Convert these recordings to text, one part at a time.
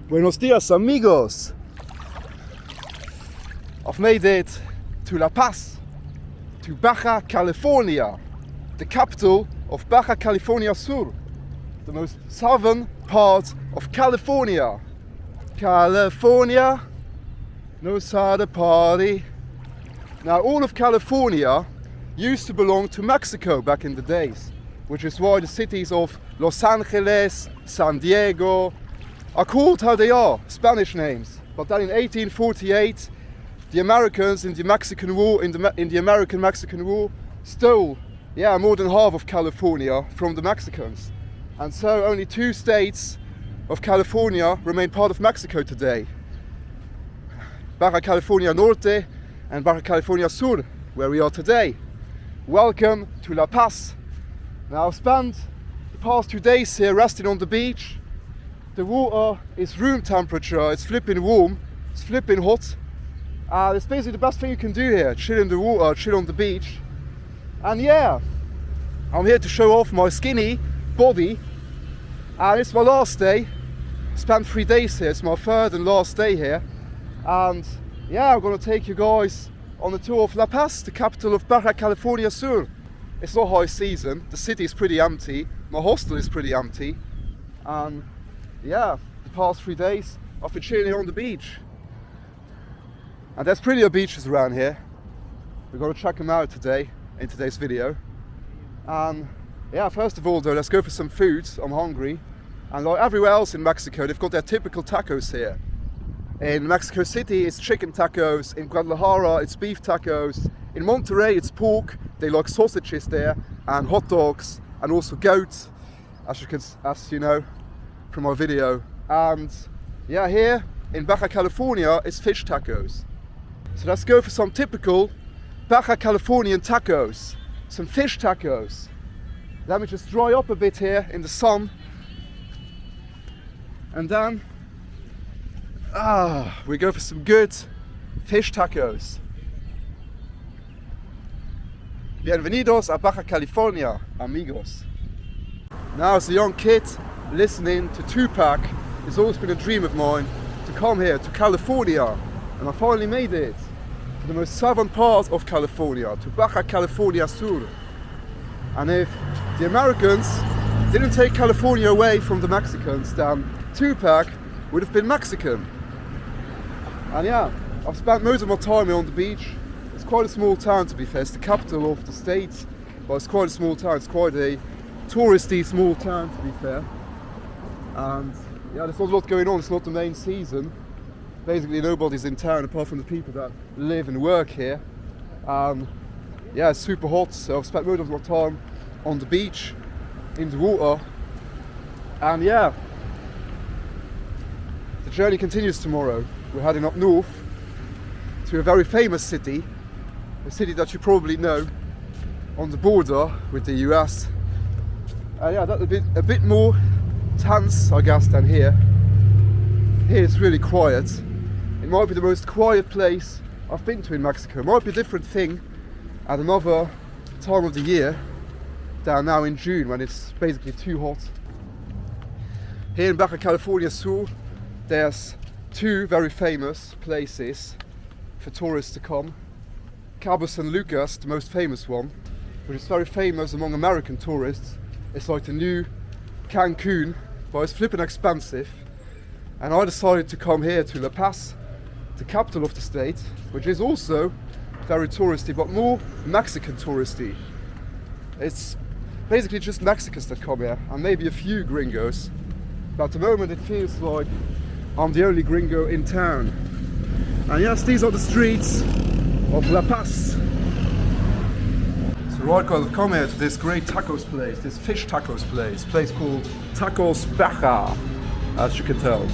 Buenos dias, amigos! I've made it to La Paz, to Baja California, the capital of Baja California Sur, the most southern part of California. California knows how to party. Now, all of California used to belong to Mexico back in the days, which is why the cities of Los Angeles, San Diego are called how they are, Spanish names. But then in 1848, the Americans in the Mexican War, in the American-Mexican War, stole, more than half of California from the Mexicans. And so only 2 states of California remain part of Mexico today. Baja California Norte and Baja California Sur, where we are today. Welcome to La Paz. Now, I've spent the past 2 days here resting on the beach. The water is room temperature, it's flipping warm, it's flipping hot. It's basically the best thing you can do here, chill in the water, chill on the beach. And I'm here to show off my skinny body. And it's my last day. I spent 3 days here, it's my 3rd and last day here. And I'm gonna take you guys on a tour of La Paz, the capital of Baja California Sur. It's not high season, the city is pretty empty, my hostel is pretty empty. And the past 3 days I've been chilling here on the beach. And there's prettier beaches around here. We're gonna check them out today, in today's video. And first of all though, let's go for some food, I'm hungry. And like everywhere else in Mexico, they've got their typical tacos here. In Mexico City, it's chicken tacos. In Guadalajara, it's beef tacos. In Monterrey, it's pork. They like sausages there, and hot dogs, and also goat, as you know from my video. And here in Baja California, it's fish tacos. So let's go for some typical Baja Californian tacos, some fish tacos. Let me just dry up a bit here in the sun. And then we go for some good fish tacos. Bienvenidos a Baja California, amigos. Now, as a young kid listening to Tupac, it's always been a dream of mine to come here to California, and I finally made it to the most southern part of California, to Baja California Sur. And if the Americans didn't take California away from the Mexicans, then Tupac would have been Mexican. And I've spent most of my time here on the beach. It's quite a small town, to be fair. It's the capital of the state, but it's quite a small town. It's quite a touristy small town, to be fair. And there's not a lot going on. It's not the main season. Basically, nobody's in town apart from the people that live and work here. It's super hot, so I've spent most of my time on the beach, in the water. And the journey continues tomorrow. We're heading up north to a very famous city, a city that you probably know, on the border with the US. That's a bit more tense, I guess, than here. Here it's really quiet. It might be the most quiet place I've been to in Mexico. It might be a different thing at another time of the year than now in June, when it's basically too hot. Here in Baja California Sur, there's 2 very famous places for tourists to come. Cabo San Lucas, the most famous one, which is very famous among American tourists. It's like the new Cancun, but it's flipping expensive. And I decided to come here to La Paz, the capital of the state, which is also very touristy, but more Mexican touristy. It's basically just Mexicans that come here, and maybe a few gringos. But at the moment it feels like I'm the only gringo in town. And yes, these are the streets of La Paz. So right guys, I've come here to this great tacos place, this fish tacos place called Tacos Baja, as you can tell.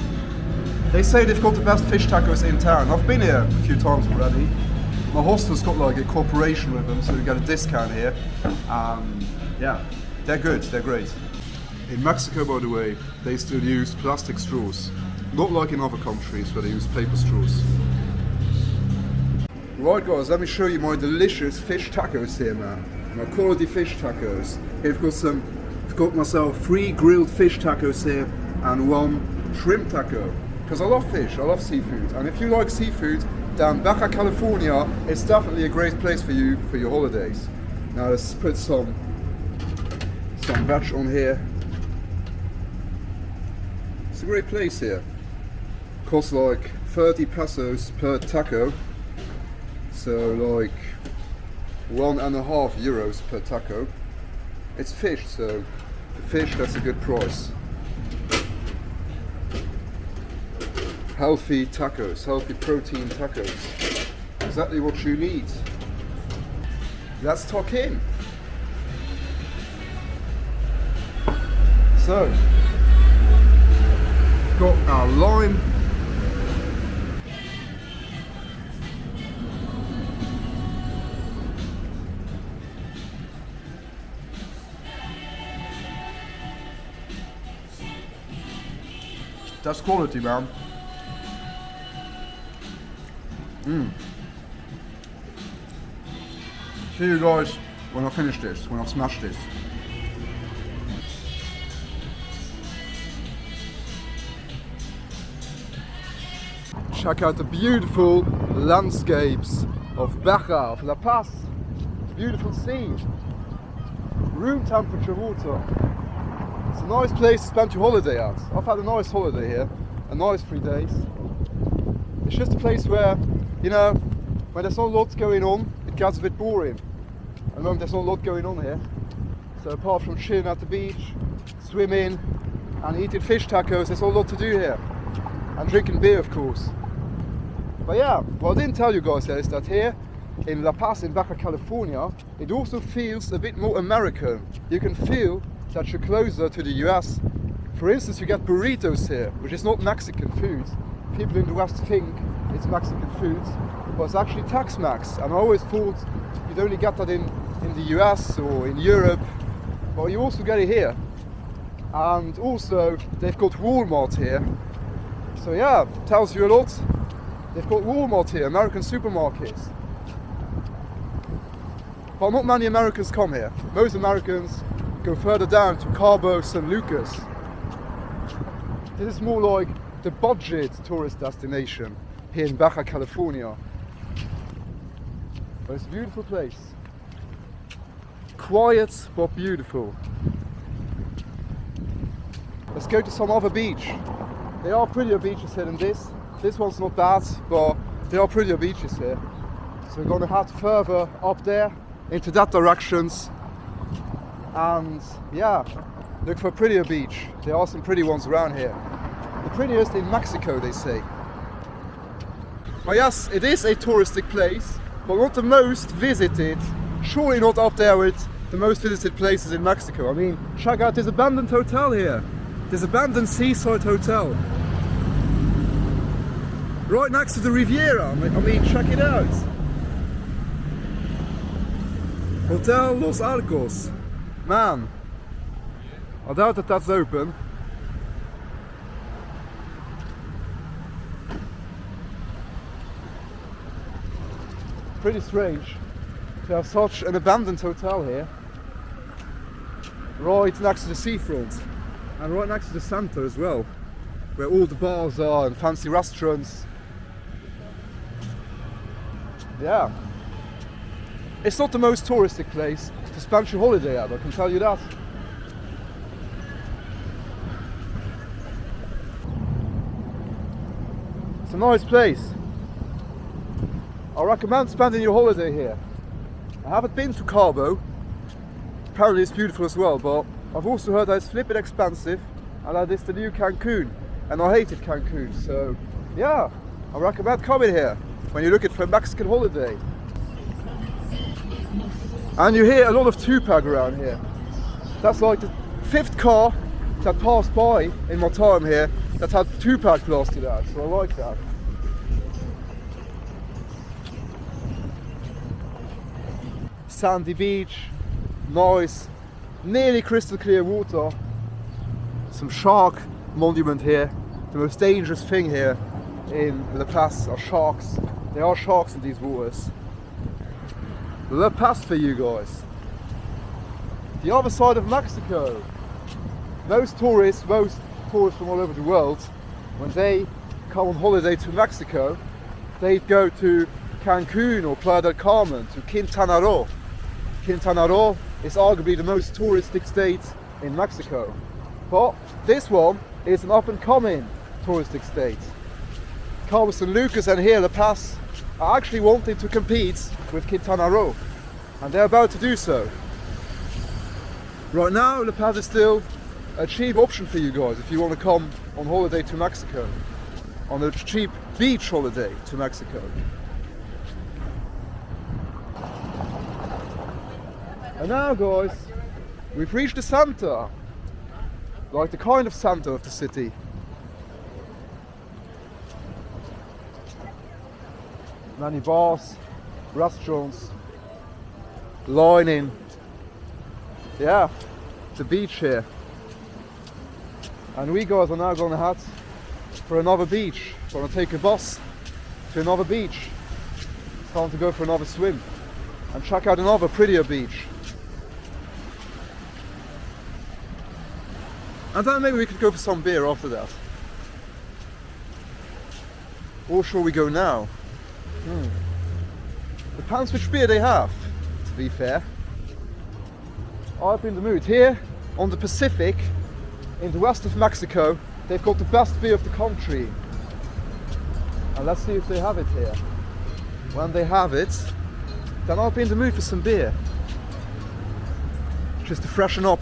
They say they've got the best fish tacos in town. I've been here a few times already. My hostel's got like a cooperation with them, so we get a discount here. They're good, they're great. In Mexico, by the way, they still use plastic straws. Not like in other countries where they use paper straws. Right guys, let me show you my delicious fish tacos here, man. My quality fish tacos. Here I've got myself 3 grilled fish tacos here and 1 shrimp taco. because I love fish, I love seafood, and if you like seafood, then Baja California is definitely a great place for you for your holidays. Now let's put some veg on here. It's a great place here. Costs like 30 pesos per taco, so like €1.5 per taco. It's fish, so the fish, that's a good price. Healthy tacos, healthy protein tacos. Exactly what you need. Let's tuck in. So, we've got our lime. That's quality, man. See you guys when I finish this, when I smash this. Check out the beautiful landscapes of Baja, of La Paz. Beautiful sea. Room temperature water. It's a nice place to spend your holiday at. I've had a nice holiday here, a nice 3 days. It's just a place where, you know, when there's not a lot going on, it gets a bit boring. At the moment there's not a lot going on here. So apart from chilling at the beach, swimming and eating fish tacos, there's not a lot to do here. And drinking beer, of course. But yeah, what I didn't tell you guys here is that here in La Paz in Baja California, it also feels a bit more American. You can feel that you're closer to the US. For instance, you get burritos here, which is not Mexican food. People in the West think it's Mexican food, but it's actually Tex-Mex. And I always thought you'd only get that in the US or in Europe, but you also get it here. And also, they've got Walmart here. So yeah, tells you a lot. They've got Walmart here, American supermarkets. But not many Americans come here. Most Americans go further down to Cabo San Lucas. This is more like the budget tourist destination here in Baja California. But it's a beautiful place. Quiet but beautiful. Let's go to some other beach. There are prettier beaches here than this. This one's not bad, but there are prettier beaches here. So we're gonna head further up there into that directions. And yeah, look for a prettier beach. There are some pretty ones around here. The prettiest in Mexico, they say. But yes, it is a touristic place, but not the most visited. Surely not up there with the most visited places in Mexico. I mean, check out this abandoned hotel here. This abandoned seaside hotel. Right next to the Riviera. I mean, check it out. Hotel Los Arcos. Man, I doubt that that's open. Pretty strange to have such an abandoned hotel here, right next to the seafront and right next to the center as well, where all the bars are and fancy restaurants. Yeah, it's not the most touristic place to spend your holiday at, I can tell you that. It's a nice place. I recommend spending your holiday here. I haven't been to Cabo. Apparently it's beautiful as well, but I've also heard that it's flipping expensive and that it's the new Cancun, and I hated Cancun, so yeah, I recommend coming here when you're looking for a Mexican holiday. And you hear a lot of Tupac around here. That's like the 5th car that passed by in my time here that had Tupac plastered out, so I like that. Sandy beach, nice, nearly crystal clear water. Some shark monument here. The most dangerous thing here in La Paz are sharks. There are sharks in these waters. La Paz for you guys. The other side of Mexico. Most tourists from all over the world, when they come on holiday to Mexico, they'd go to Cancun or Playa del Carmen, to Quintana Roo. Quintana Roo is arguably the most touristic state in Mexico. But this one is an up-and-coming touristic state. Cabo San Lucas and here La Paz are actually wanting to compete with Quintana Roo, and they're about to do so. Right now, La Paz is still a cheap option for you guys if you want to come on holiday to Mexico, on a cheap beach holiday to Mexico. And now, guys, we've reached the center, like the kind of center of the city. Many bars, restaurants, lining, yeah, the beach here. And we guys are now going to head for another beach. We're going to take a bus to another beach. It's time to go for another swim and check out another prettier beach. And then maybe we could go for some beer after that. Or shall we go now? Depends which beer they have, to be fair. I've been in the mood. Here on the Pacific, in the west of Mexico, they've got the best beer of the country. And let's see if they have it here. When they have it, then I'll be in the mood for some beer. Just to freshen up.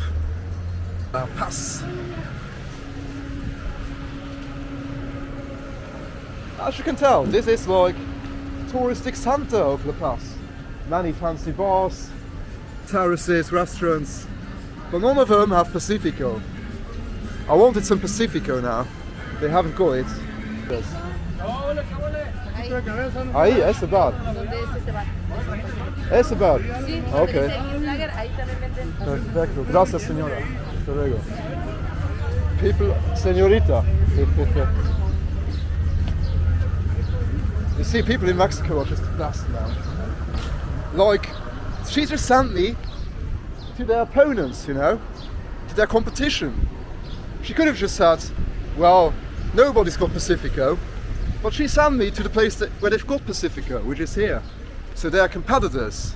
Pass. As you can tell, this is like touristic center of La Paz. Many fancy bars, terraces, restaurants, but none of them have Pacifico. I wanted some Pacifico now. They haven't got it. Yes. Ahí, ese bar. Ese bar. Okay. Perfecto. Gracias, señora. Hasta luego. People, señorita. You see, people in Mexico are just the best, man. Like, she just sent me to their opponents, you know, to their competition. She could have just said, well, nobody's got Pacifico, but she sent me to the place where they've got Pacifico, which is here. So they're competitors.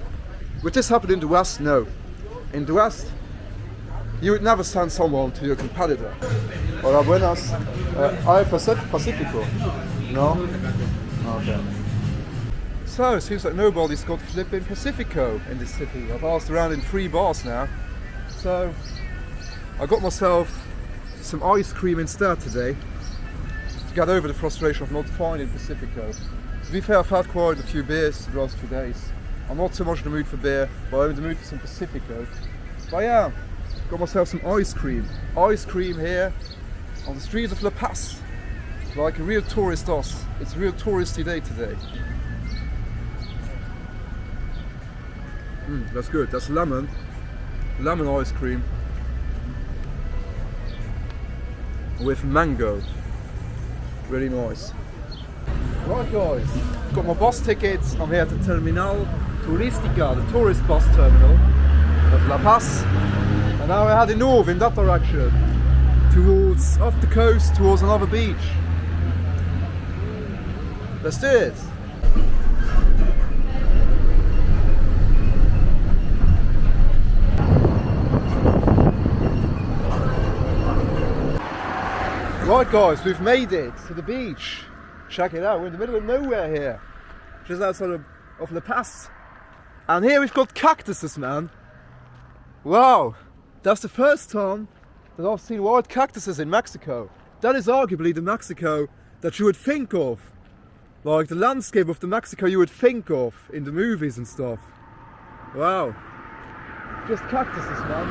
Would this happen in the West? No. In the West, you would never send someone to your competitor. Hola, buenas. ¿Hay Pacifico? No? Okay. So, it seems like nobody's got flipping Pacifico in this city. I've asked around in 3 bars now. So, I got myself some ice cream instead today to get over the frustration of not finding Pacifico. To be fair, I've had quite a few beers the last 2 days. I'm not so much in the mood for beer, but I'm in the mood for some Pacifico. But yeah, got myself some ice cream. Ice cream here on the streets of La Paz. Like a real tourist does. It's a real touristy day today. That's good. That's lemon ice cream with mango. Really nice. Right, guys, got my bus tickets. I'm here at the Terminal Turística, the tourist bus terminal of La Paz. And now we're heading north in that direction, towards up the coast, towards another beach. Let's do it. Right, guys, we've made it to the beach. Check it out, we're in the middle of nowhere here, just outside of La Paz. And here we've got cactuses, man. Wow, that's the first time that I've seen wild cactuses in Mexico. That is arguably the Mexico that you would think of. Like the landscape of the Mexico you would think of in the movies and stuff. Wow. Just cactuses, man.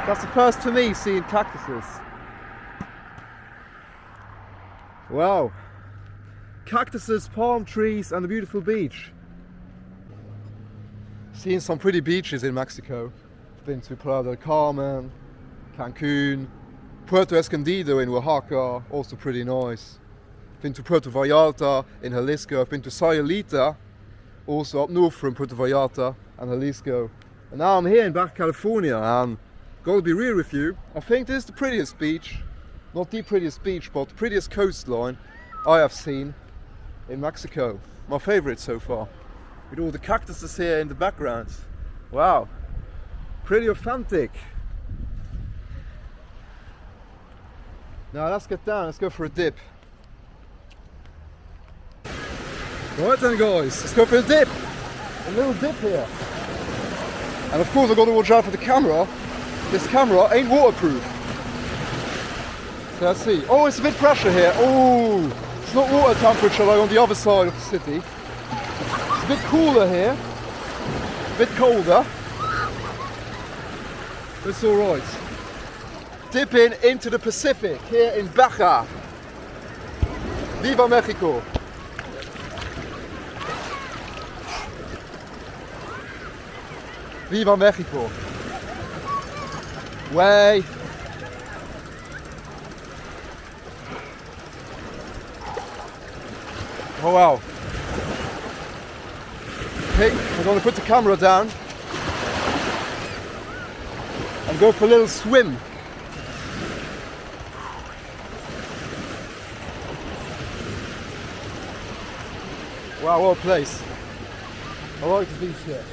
That's the first for me seeing cactuses. Wow. Cactuses, palm trees and a beautiful beach. Seen some pretty beaches in Mexico. I've been to Playa del Carmen, Cancun, Puerto Escondido in Oaxaca, also pretty nice. Been to Puerto Vallarta in Jalisco. I've been to Sayulita, also up north from Puerto Vallarta and Jalisco. And now I'm here in Baja California, and gotta be real with you, I think this is the prettiest beach. Not the prettiest beach, but the prettiest coastline I have seen in Mexico. My favorite so far. With all the cactuses here in the background. Wow, pretty authentic. Now let's get down, let's go for a dip. Right then guys, let's go for a dip. A little dip here. And of course I've got to watch out for the camera. This camera ain't waterproof. So let's see. Oh, it's a bit pressure here. Oh, it's not water temperature like on the other side of the city. It's a bit cooler here. A bit colder. It's alright. Dipping into the Pacific here in Baja. Viva Mexico. Viva Mexico. Way. Oh wow. Okay, we're going to put the camera down and go for a little swim. Wow, what a place. I like the beach here.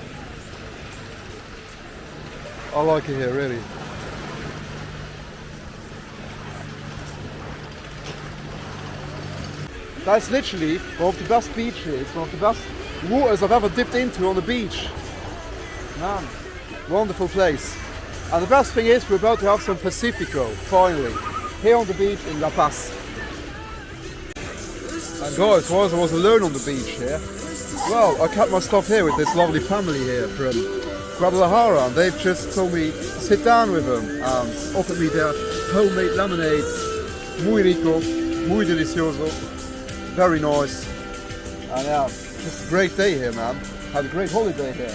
I like it here, really. That's literally one of the best beaches, one of the best waters I've ever dipped into on the beach. Man, wonderful place. And the best thing is we're about to have some Pacifico, finally, here on the beach in La Paz. And guys, whilst I was alone on the beach here, well, I kept my stuff here with this lovely family here from Guadalajara, and they've just told me to sit down with them and offered me their homemade lemonades. Muy rico, muy delicioso, very nice. And yeah, just a great day here, man. Had a great holiday here.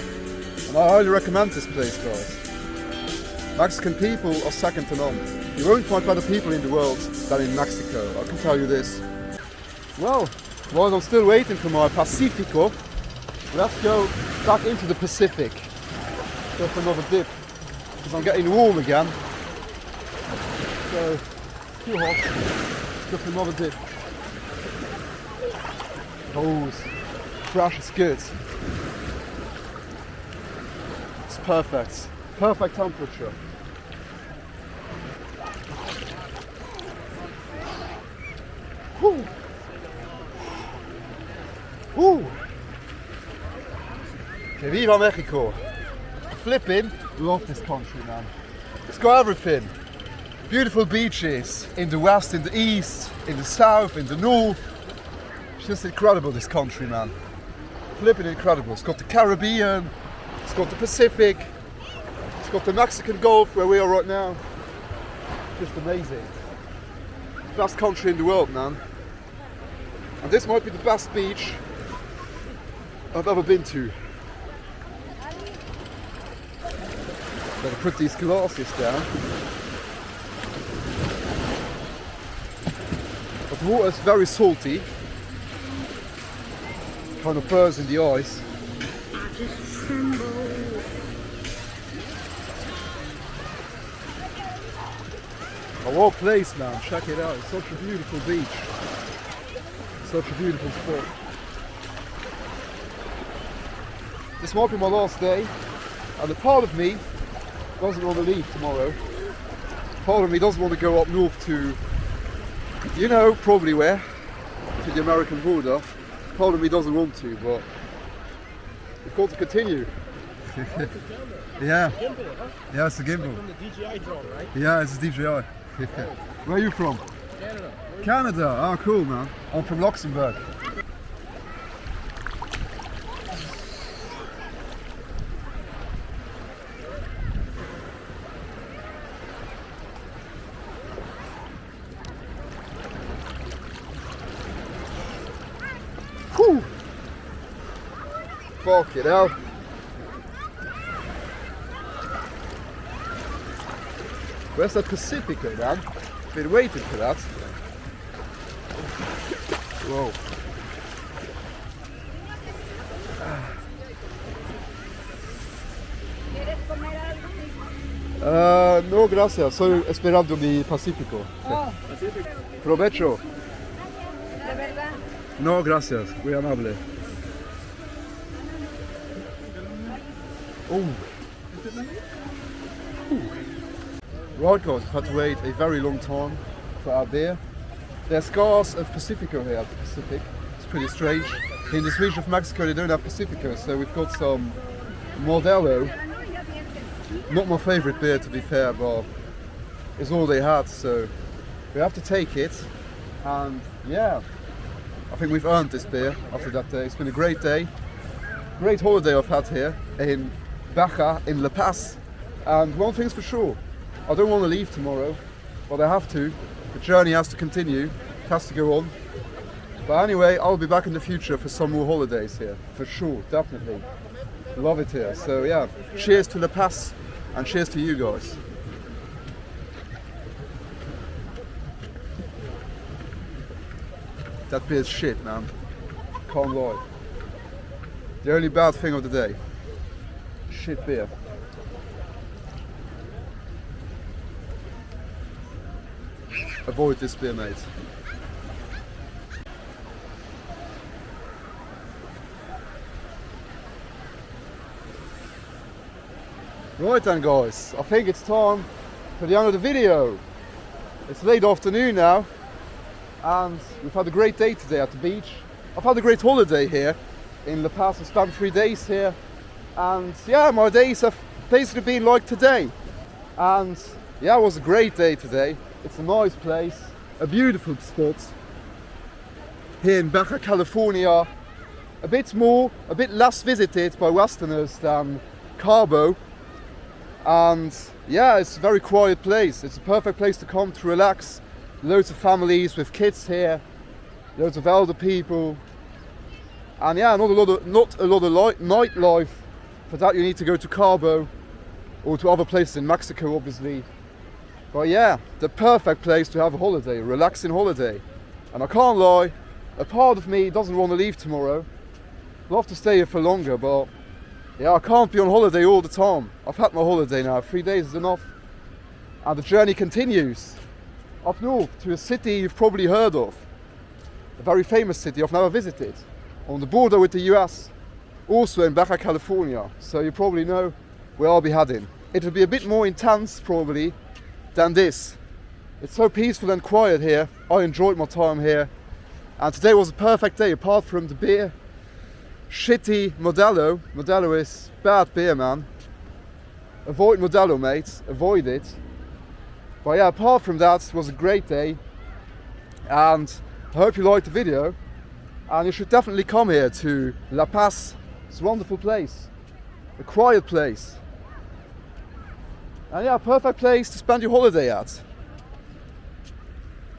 And I highly recommend this place, guys. Mexican people are second to none. You won't find better people in the world than in Mexico, I can tell you this. Well, while I'm still waiting for my Pacifico, let's go back into the Pacific. Go for another dip, because I'm getting warm again. So, too hot. Go for another dip. Oh, it's fresh, it's good. It's perfect. Perfect temperature. Woo! Woo! Que viva Mexico! Flipping love this country, man. It's got everything. Beautiful beaches in the west, in the east, in the south, in the north. It's just incredible, this country, man. Flipping incredible. It's got the Caribbean, it's got the Pacific, it's got the Mexican Gulf where we are right now. Just amazing. Best country in the world, man. And this might be the best beach I've ever been to. Better put these glasses down. But the water is very salty. Kind of burns in the eyes. Oh, what a place, man. Check it out. It's such a beautiful beach. Such a beautiful spot. This might be my last day, and a part of me doesn't want to leave tomorrow. Part of me doesn't want to go up north to, you know, probably where, to the American border. Part of me doesn't want to, but we've got to continue. Yeah. Yeah, it's the gimbal. From the DJI drone, right? Yeah, it's the DJI. Where are you from? Canada. Canada. Oh, cool, man. I'm from Luxembourg. Whew. Fuck it out. Where's that Pacifico, man? Been waiting for that. Whoa. No, gracias. Estoy esperando mi Pacifico. Oh, Pacific. Provecho. No, gracias. Muy amable. Oh. Right guys, we've had to wait a very long time for our beer. There's scars of Pacifico here at the Pacific. It's pretty strange. In this region of Mexico they don't have Pacifico, so we've got some Modelo. Not my favourite beer to be fair, but it's all they had, so we have to take it. And yeah, I think we've earned this beer after that day. It's been a great day. Great holiday I've had here in Baja, in La Paz. And one thing's for sure, I don't want to leave tomorrow, but I have to. The journey has to continue, it has to go on. But anyway, I'll be back in the future for some more holidays here, for sure, definitely. Love it here. So yeah, cheers to La Paz and cheers to you guys. That beer's shit, man. Can't lie. The only bad thing of the day. Shit beer. Avoid this beer, mate. Right then guys, I think it's time for the end of the video. It's late afternoon now and we've had a great day today at the beach. I've had a great holiday here in La Paz. I spent 3 days here and yeah, my days have basically been like today. And yeah, it was a great day today. It's a nice place, a beautiful spot here in Baja California. A bit less visited by Westerners than Cabo. And yeah, it's a very quiet place. It's a perfect place to come to relax. Loads of families with kids here, loads of elder people. And yeah, not a lot of nightlife. For that you need to go to Cabo or to other places in Mexico obviously. But yeah, the perfect place to have a holiday, a relaxing holiday. And I can't lie, a part of me doesn't want to leave tomorrow. I'd love to stay here for longer, but yeah, I can't be on holiday all the time. I've had my holiday now, 3 days is enough. And the journey continues up north to a city you've probably heard of. A very famous city I've never visited. On the border with the US, also in Baja California. So you probably know where I'll be heading. It'll be a bit more intense probably than this. It's so peaceful and quiet here. I enjoyed my time here. And today was a perfect day apart from the beer. Shitty Modelo. Modelo is bad beer, man. Avoid Modelo, mates. Avoid it. But yeah, apart from that, it was a great day. And I hope you liked the video. And you should definitely come here to La Paz. It's a wonderful place. A quiet place. And yeah, perfect place to spend your holiday at.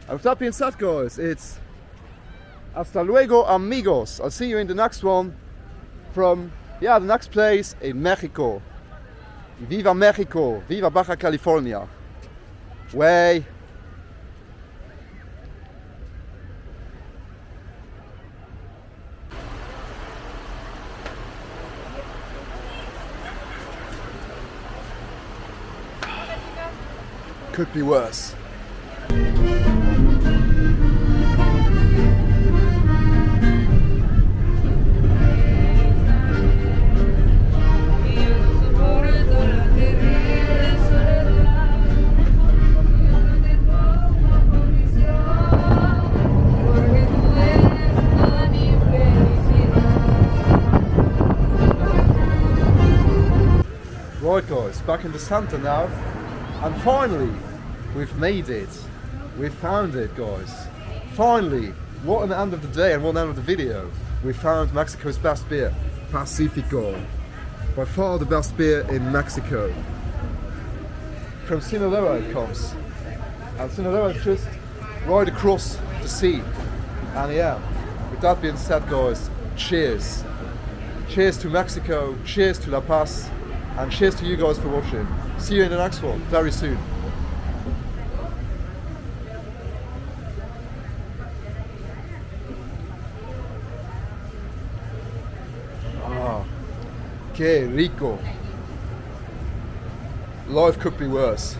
And with that being said, guys, it's hasta luego, amigos. I'll see you in the next one from, yeah, the next place in Mexico. Viva Mexico. Viva Baja California. Way. Could be worse. Right guys, back in the center now, and finally we've made it. We found it, guys. Finally, what an end of the day and what an end of the video. We found Mexico's best beer, Pacifico. By far the best beer in Mexico. From Sinaloa it comes. And Sinaloa is just right across the sea. And yeah, with that being said, guys, cheers. Cheers to Mexico, cheers to La Paz, and cheers to you guys for watching. See you in the next one, very soon. Que rico. Life could be worse.